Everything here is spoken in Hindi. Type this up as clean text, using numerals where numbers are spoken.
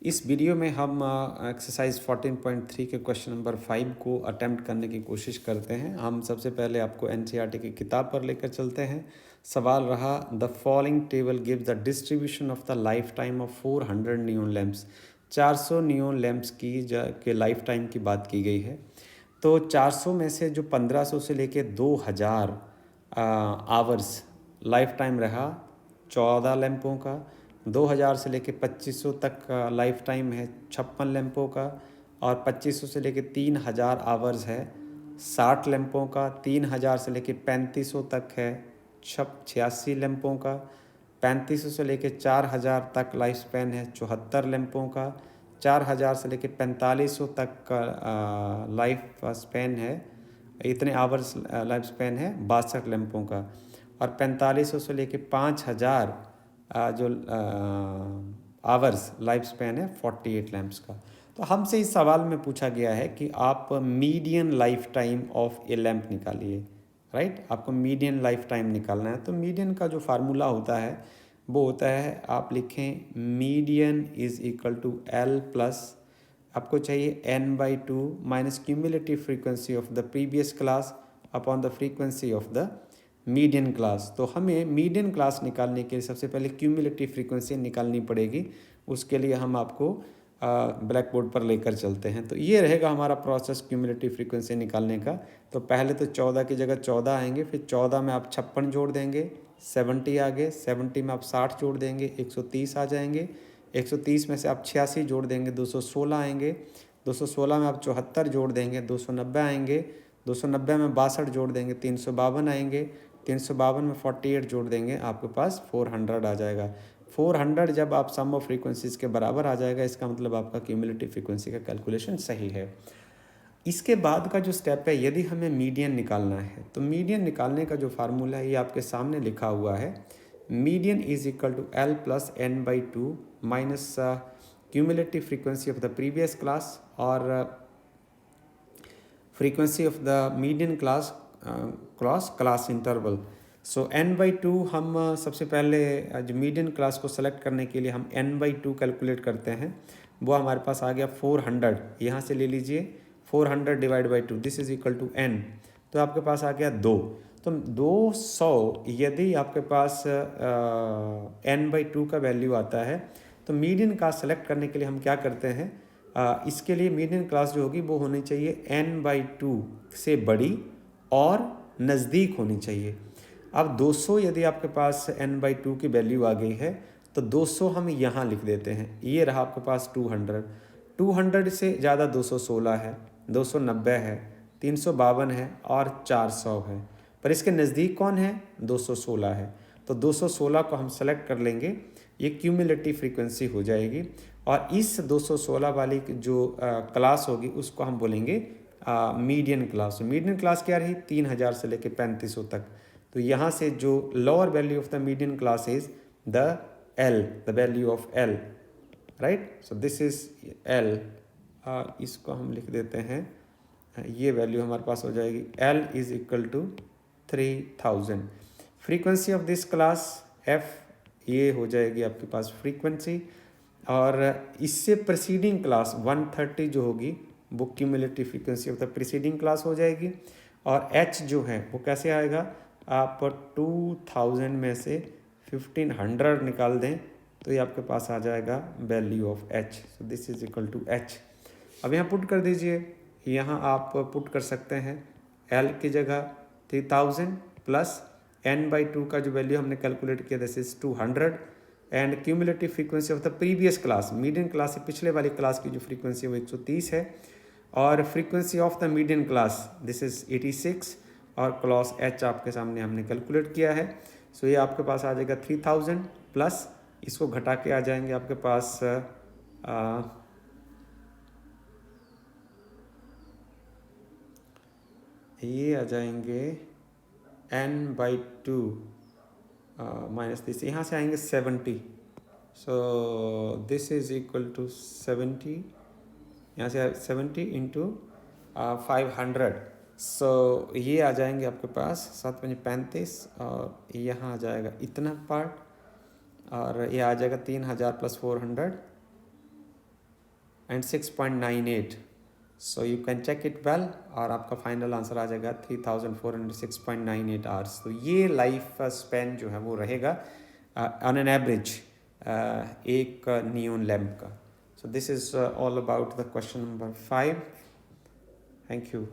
इस वीडियो में हम एक्सरसाइज 14.3 के क्वेश्चन नंबर 5 को अटेम्प्ट करने की कोशिश करते हैं। हम सबसे पहले आपको एनसीईआरटी की किताब पर लेकर चलते हैं। सवाल रहा, the following table gives the distribution of the life time of 400 neon lamps. 400 neon lamps के लाइफ टाइम की बात की गई है। तो 400 में से जो 1500 से लेके 2000 आवर्स लाइफ टाइम रहा 14 लैंपों का। 2000 से लेके 2500 तक का लाइफ टाइम है 56 लैंपों का। और 2500 से लेके 3000 आवर्स है 60 लैंपों का। 3000 से लेके 3500 तक है 86 लैंपों का। 3500 से लेके 4000 तक लाइफ स्पैन है 74 लैंपों का। 4000 से लेके 4500 तक का लाइफ स्पैन है, इतने आवर्स लाइफ स्पैन है 62 लैंपों का। और 4500 से लेके 5000 जो आवर्स लाइफ स्पैन है 48 लैंप्स का। तो हमसे इस सवाल में पूछा गया है कि आप median life time of A lamp निकालिए। राइट, आपको मीडियन लाइफ टाइम निकालना है। तो मीडियन का जो फार्मूला होता है वो होता है, आप लिखें median is equal to L plus, आपको चाहिए n/2 minus cumulative frequency of the previous class upon the frequency of the median class. तो हमें मीडियन क्लास निकालने के लिए सबसे पहले क्यूमुलेटिव फ्रीक्वेंसी निकालनी पड़ेगी। उसके लिए हम आपको ब्लैक बोर्ड पर लेकर चलते हैं। तो ये रहेगा हमारा प्रोसेस क्यूमुलेटिव फ्रीक्वेंसी निकालने का। तो पहले तो 14 की जगह 14 आएंगे, फिर 14 में आप 56 जोड़ देंगे, 70 आ गए, 70 में आप 60 जोड़ देंगे, 130 आ जाएंगे। 130 में से आप 86 जोड़ देंगे, 216 आएंगे। 216 में आप 74 जोड़ देंगे, 290 आएंगे। 290 में 62 जोड़ देंगे, 352 आएंगे। 352 में 48 जोड़ देंगे, आपके पास 400 आ जाएगा। 400 जब आप सम ऑफ फ्रीक्वेंसीज के बराबर आ जाएगा, इसका मतलब आपका क्यूमुलेटिव फ्रीक्वेंसी का कैलकुलेशन सही है। इसके बाद का जो स्टेप है, यदि हमें मीडियन निकालना है तो मीडियन निकालने का जो फार्मूला है ये आपके सामने लिखा हुआ है। Median is equal to L plus n/2 minus cumulative frequency of the previous class और frequency of the median class class interval. So n/2 हम सबसे पहले जो मीडियन क्लास को सेलेक्ट करने के लिए हम n/2 कैलकुलेट करते हैं। वो हमारे पास आ गया 400, यहाँ से ले लीजिए 400 divide by 2, this is equal to n। तो आपके पास आ गया 2। तो 200 यदि आपके पास n/2 का वैल्यू आता है तो मीडियन क्लास सेलेक्ट करने के लिए हम क्या करते हैं, इसके लिए मीडियन क्लास जो होगी वो होनी चाहिए n/2 से बड़ी और नज़दीक होनी चाहिए। अब 200 यदि आपके पास n/2 की वैल्यू आ गई है तो 200 हम यहाँ लिख देते हैं। ये रहा आपके पास 200। 200 से ज़्यादा 216 है, 290 है, 352 है और 400 है। पर इसके नज़दीक कौन है, 216 है। तो 216 को हम सेलेक्ट कर लेंगे, ये क्यूमुलेटिव फ्रीक्वेंसी हो जाएगी। और इस 216 वाली जो क्लास होगी उसको हम बोलेंगे मीडियन क्लास। मीडियन क्लास क्या रही, 3000 से लेके 3500 तक। तो यहाँ से जो lower value of the median class is the L, the value of L, right. So this is L, इसको हम लिख देते हैं, ये वैल्यू हमारे पास हो जाएगी L is equal to 3000। Frequency of this class F, ये हो जाएगी आपके पास फ्रीक्वेंसी। और इससे प्रीसीडिंग क्लास 130 जो होगी वो cumulative frequency of the preceding class हो जाएगी। और एच जो है वो कैसे आएगा, आप 2000 में से 1500 निकाल दें तो ये आपके पास आ जाएगा value of H. So this is equal to H. अब यहाँ पुट कर दीजिए, यहाँ आप पुट कर सकते हैं एल की जगह 3000 प्लस n/2 का जो वैल्यू हमने कैलकुलेट किया this is 200 and cumulative frequency of the previous class, median class से पिछले वाली क्लास की जो फ्रीक्वेंसी है वो 130 है। और frequency of the median class this is 86 और क्लास एच आपके सामने हमने कैलकुलेट किया है। सो ये आपके पास आ जाएगा 3000 प्लस इसको घटा के आ जाएंगे आपके पास ये आ जाएंगे n/2 माइनस दिस, यहाँ से आएंगे 70। So this is equal to 70, यहाँ से 70 इंटू 500। सो ये आ जाएंगे आपके पास 7×5 और यहाँ आ जाएगा इतना पार्ट और ये आ जाएगा 3000 plus 400 and 6.98. So you can check it well और आपका फाइनल आंसर आ जाएगा 3406.98 आवर्स। तो ये लाइफ स्पेन जो है वो रहेगा ऑन एन एवरेज एक नियॉन लैम्प का। So this is all about the question number 5. Thank you.